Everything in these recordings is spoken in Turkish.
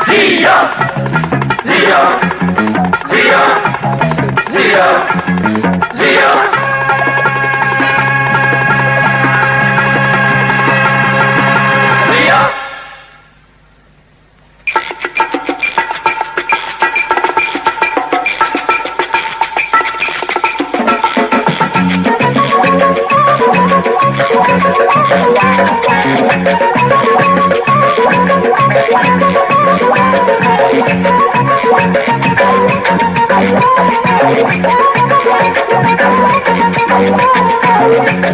Ziya, Ziya, Ziya, Ziya, Ziya. Ziya.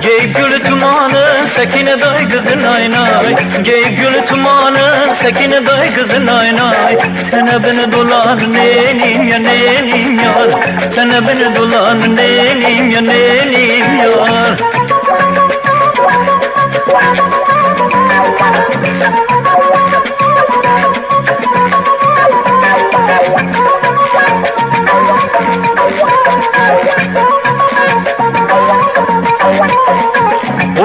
Gey gül tumanı Sekine day kızın aynay. Gey gül tumanı Sekine day kızın aynay. Sene beni dolan nenim ya nenim yar. Sene beni dolan nenim ya nenim yar.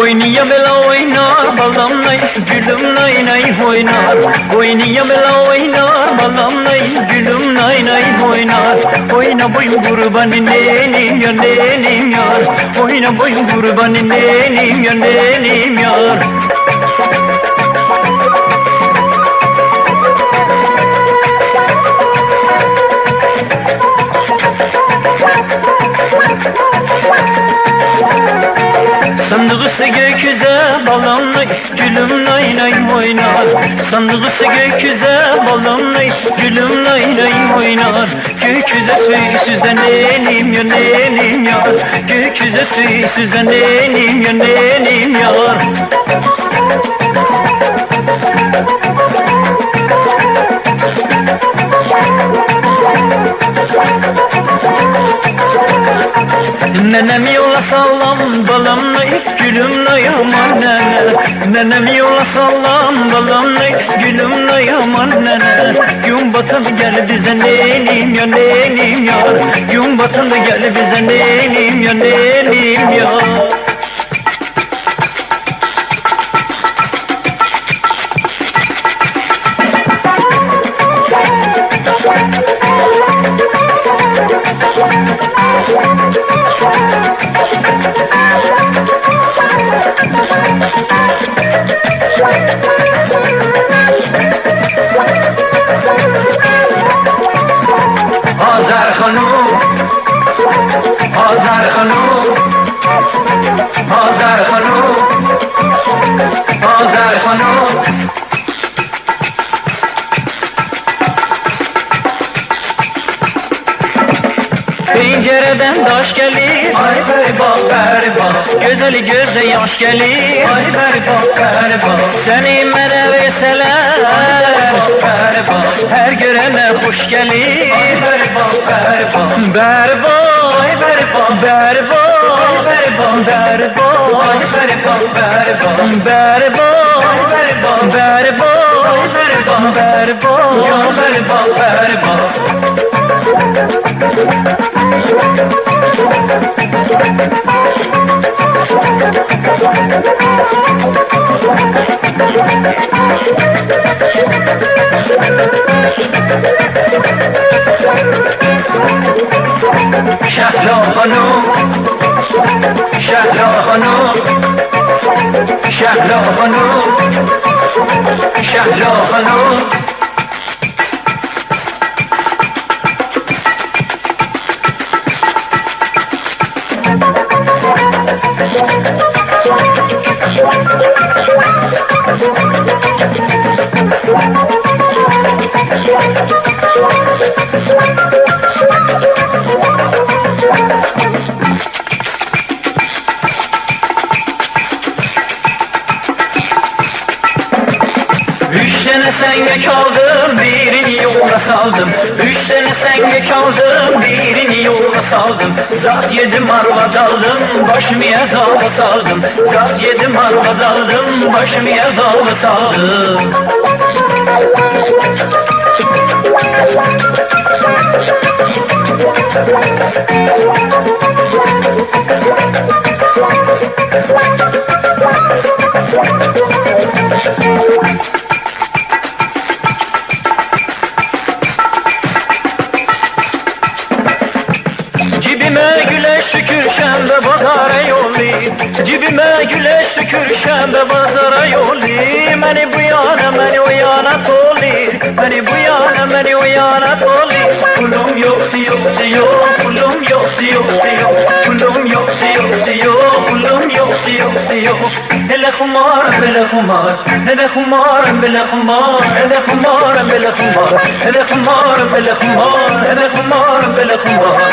Oynaya bela oynar balam nay, gülüm nay nay oynar. Oynaya bela oynar balam nay, gülüm nay nay oynar. Oyna boyun kurbanı nenim ya nenim yar. Oyna boyun kurbanı nenim ya nenim yar. Sandığı gökyüze balam nay, gülüm nay nay oynar. Sandığı gökyüze balam nay, gülüm nay nay oynar. Gökyüze suyu süzen nenim ya nenim yar. Gökyüze suyu süzen nenim ya nenim yar. Nenem yola sallam balam nay, gülüm nay aman nene. Nenem yola sallam balam nay, gülüm nay aman nene. Gün batandı gel bize nenim ya nenim yar. Gün batandı gel bize nenim ya nenim yar. Hazar Hanım, Hazar Hanım, Hazar Hanım, Hazar Hanım. Pencereden taş gelir, Ay berba berba, gözeli göze yaş gelir. ay berba berba, Seni mene verseler, berba, her görene hoş gelir. ay berba berba, Berbo, ay berba, berbo, berba, berbo, ay berba berba, berbo, berba, berbo, berba, berbo, ya berba berba. Şahla Hanım, Şahla Hanım, Şahla Hanım, Şahla Hanım. Senge kaldım, birini yola saldım. 3 sene senge kaldım, birini yola saldım. Zat yedim arva daldım, başımı yazava saldım. Zat yedim arva daldım, başımı yazava saldım. Cibime güleş tükürşen de bazara yoli. Beni bu yana beni o yana toli. Beni bu yana beni o yana toli. Pulum yok yok yok, pulum yok yok yok, pulum yok yok yok, pulum yok yok yok. Hele kumar bele kumar, hele kumar bele kumar, hele kumar bele kumar, hele kumar bele kumar, hele kumar bele kumar.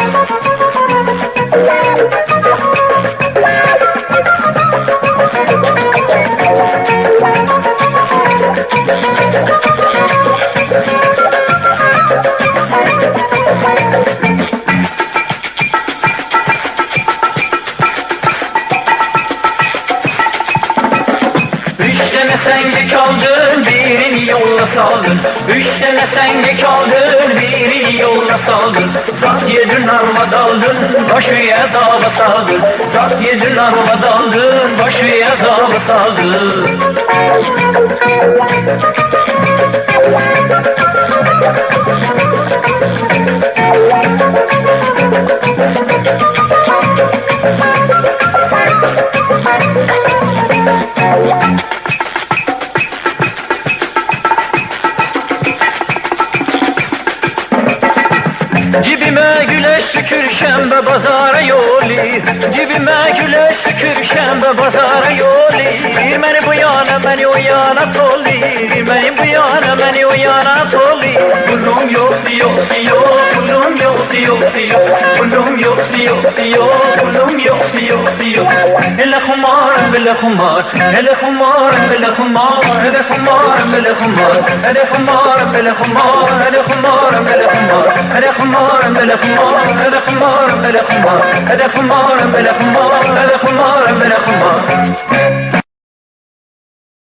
Senge kaldın birini yolla saldın. Üç tane senge kaldın birini yolla saldın. Zat yedin arma daldın başı yazaba saldın. Zat yedin arma daldın başı yazaba saldın. Cibime güleş tükürşen be bazara yoli. Cibime güleş tükürşen be bazara yoli. Beni bu yana beni o yana toli. Beni bu yana beni o yana toli. Pulum yok yok yok, pulum yok yok yok, pulum yok yok yok, pulum yok yok yok. Hele kumar bele kumar, hele kumar bele kumar, hele kumar bele kumar, hele kumar bele kumar, hele kumar bele kumar, hele kumar bele kumar, hele kumar bele kumar, hele kumar bele kumar, hele kumar bele kumar.